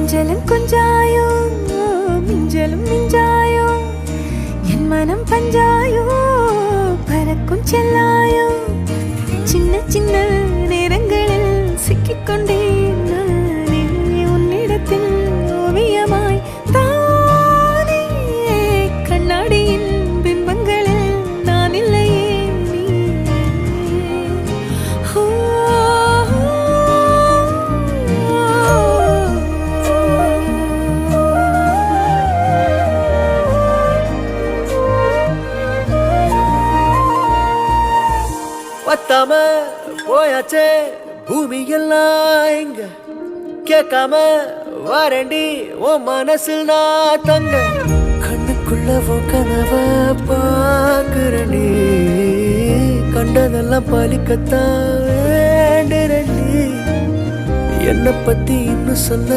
கொஞ்சலும் கொஞ்சாயோ மிஞ்சலும் மிஞ்சாயோ என் மனம் பஞ்சாயோ பறக்கும் செல்லாயோ சின்ன சின்ன நேரங்களில் சிக்கிக்கொண்டேன் நானே உன்னிடத்தில் ஓவியமாய் தானே கண்ணாடியின் பிம்பங்களில் நான் இல்லையே நீ பத்தாம போயாச்சே பூமி எல்லாம் இங்க கேட்காம வாரண்டி உன் மனசில் நான் தங்க கண்ணுக்குள்ள உன் கனவ பாக்குறண்டி கண்டதெல்லாம் பலிக்கத்தான் வேண்டுறண்டி என்னை பத்தி இன்னும் சொல்ல